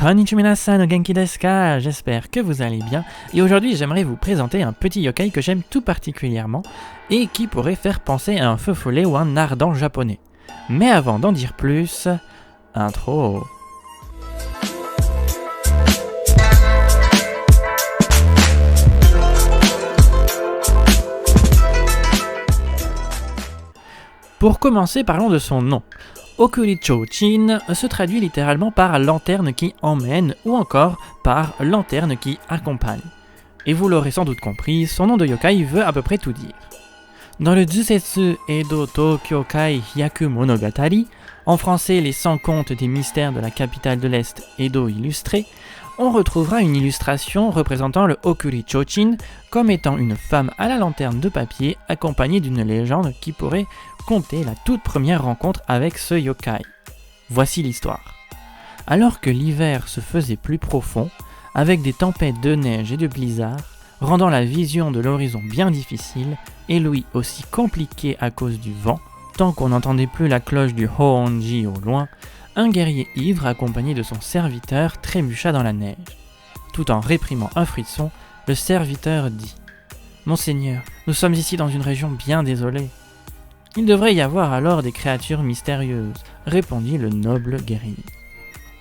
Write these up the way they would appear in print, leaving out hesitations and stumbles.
Konnichiwa minasan, o genki desu ka? J'espère que vous allez bien. Et aujourd'hui, j'aimerais vous présenter un petit yokai que j'aime tout particulièrement et qui pourrait faire penser à un feu follet ou un ardent japonais. Mais avant d'en dire plus, intro. Pour commencer, parlons de son nom. Okurichōchin se traduit littéralement par lanterne qui emmène ou encore par lanterne qui accompagne. Et vous l'aurez sans doute compris, son nom de yokai veut à peu près tout dire. Dans le Jusetsu Edo Tokyokai Hyaku Monogatari, en français les 100 contes des mystères de la capitale de l'Est Edo illustrés, on retrouvera une illustration représentant le Okurichōchin comme étant une femme à la lanterne de papier accompagnée d'une légende qui pourrait conter la toute première rencontre avec ce yokai. Voici l'histoire. Alors que l'hiver se faisait plus profond, avec des tempêtes de neige et de blizzard, rendant la vision de l'horizon bien difficile, et l'ouïe aussi compliquée à cause du vent, tant qu'on n'entendait plus la cloche du Hōnji au loin, un guerrier ivre accompagné de son serviteur trébucha dans la neige. Tout en réprimant un frisson, le serviteur dit « Monseigneur, nous sommes ici dans une région bien désolée. » « Il devrait y avoir alors des créatures mystérieuses, » répondit le noble guerrier.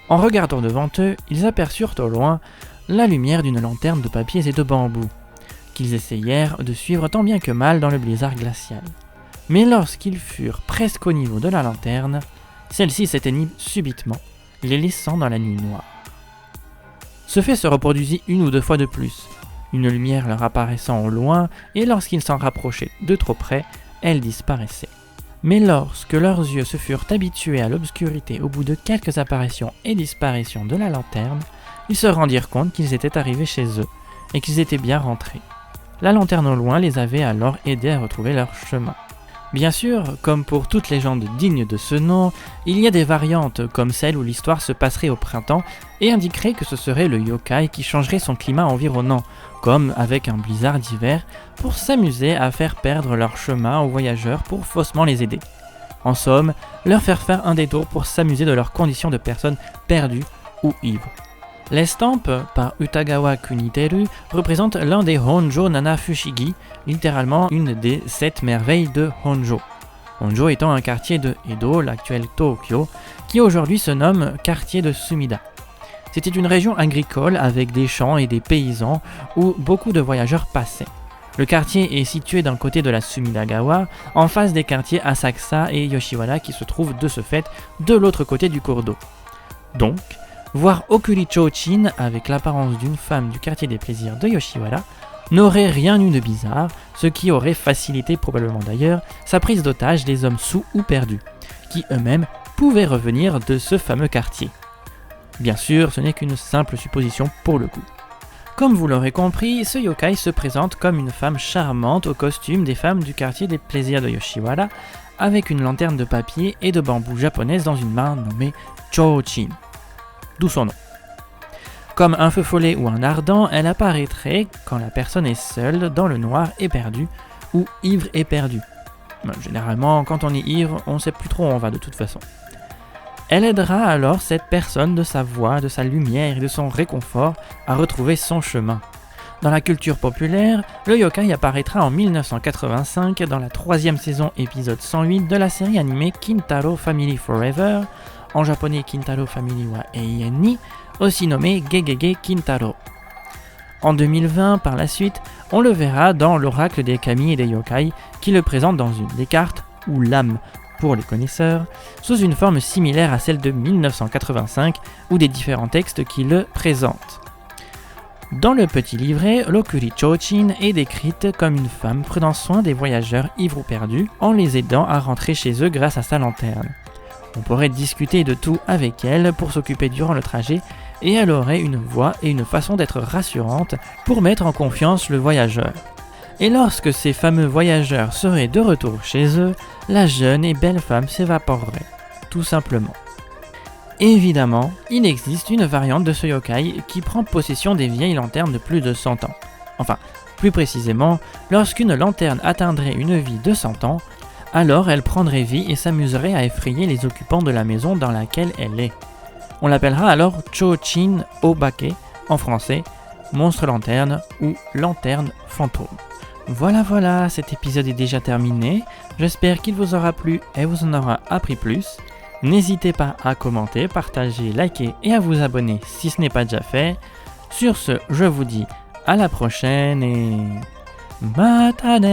En regardant devant eux, ils aperçurent au loin la lumière d'une lanterne de papier et de bambou, qu'ils essayèrent de suivre tant bien que mal dans le blizzard glacial. Mais lorsqu'ils furent presque au niveau de la lanterne, celle-ci s'éteignit subitement, les laissant dans la nuit noire. Ce fait se reproduisit une ou deux fois de plus, une lumière leur apparaissant au loin, et lorsqu'ils s'en rapprochaient de trop près, elle disparaissait. Mais lorsque leurs yeux se furent habitués à l'obscurité au bout de quelques apparitions et disparitions de la lanterne, ils se rendirent compte qu'ils étaient arrivés chez eux et qu'ils étaient bien rentrés. La lanterne au loin les avait alors aidés à retrouver leur chemin. Bien sûr, comme pour toute légende digne de ce nom, il y a des variantes comme celle où l'histoire se passerait au printemps et indiquerait que ce serait le yokai qui changerait son climat environnant, comme avec un blizzard d'hiver, pour s'amuser à faire perdre leur chemin aux voyageurs pour faussement les aider. En somme, leur faire un détour pour s'amuser de leurs conditions de personnes perdues ou ivres. L'estampe, par Utagawa Kuniteru, représente l'un des Honjo Nana Fushigi, littéralement une des 7 merveilles de Honjo. Honjo étant un quartier de Edo, l'actuel Tokyo, qui aujourd'hui se nomme quartier de Sumida. C'était une région agricole avec des champs et des paysans où beaucoup de voyageurs passaient. Le quartier est situé d'un côté de la Sumidagawa, en face des quartiers Asakusa et Yoshiwara qui se trouvent de ce fait de l'autre côté du cours d'eau. Donc, voir Okurichōchin avec l'apparence d'une femme du quartier des plaisirs de Yoshiwara n'aurait rien eu de bizarre, ce qui aurait facilité probablement d'ailleurs sa prise d'otage des hommes sous ou perdus, qui eux-mêmes pouvaient revenir de ce fameux quartier. Bien sûr, ce n'est qu'une simple supposition pour le coup. Comme vous l'aurez compris, ce yokai se présente comme une femme charmante au costume des femmes du quartier des plaisirs de Yoshiwara, avec une lanterne de papier et de bambou japonaise dans une main nommée Chōchin. D'où son nom. Comme un feu follet ou un ardent, elle apparaîtrait quand la personne est seule, dans le noir et perdue, ou ivre et perdue. Généralement, quand on est ivre, on ne sait plus trop où on va de toute façon. Elle aidera alors cette personne de sa voix, de sa lumière et de son réconfort à retrouver son chemin. Dans la culture populaire, le yokai apparaîtra en 1985 dans la 3e saison épisode 108 de la série animée Kintaro Family Forever, en japonais Kintaro Family wa Eien ni, aussi nommé Gegege Kintaro. En 2020, par la suite, on le verra dans l'oracle des kami et des yokai qui le présente dans une des cartes, ou lame pour les connaisseurs, sous une forme similaire à celle de 1985 ou des différents textes qui le présentent. Dans le petit livret, l'Okurichōchin est décrite comme une femme prenant soin des voyageurs ivres ou perdus en les aidant à rentrer chez eux grâce à sa lanterne. On pourrait discuter de tout avec elle pour s'occuper durant le trajet et elle aurait une voix et une façon d'être rassurante pour mettre en confiance le voyageur. Et lorsque ces fameux voyageurs seraient de retour chez eux, la jeune et belle femme s'évaporerait, tout simplement. Évidemment, il existe une variante de ce yokai qui prend possession des vieilles lanternes de plus de 100 ans. Enfin, plus précisément, lorsqu'une lanterne atteindrait une vie de 100 ans, alors elle prendrait vie et s'amuserait à effrayer les occupants de la maison dans laquelle elle est. On l'appellera alors Chōchin Obake, en français, monstre lanterne ou lanterne fantôme. Voilà, cet épisode est déjà terminé. J'espère qu'il vous aura plu et vous en aura appris plus. N'hésitez pas à commenter, partager, liker et à vous abonner si ce n'est pas déjà fait. Sur ce, je vous dis à la prochaine et... Matane!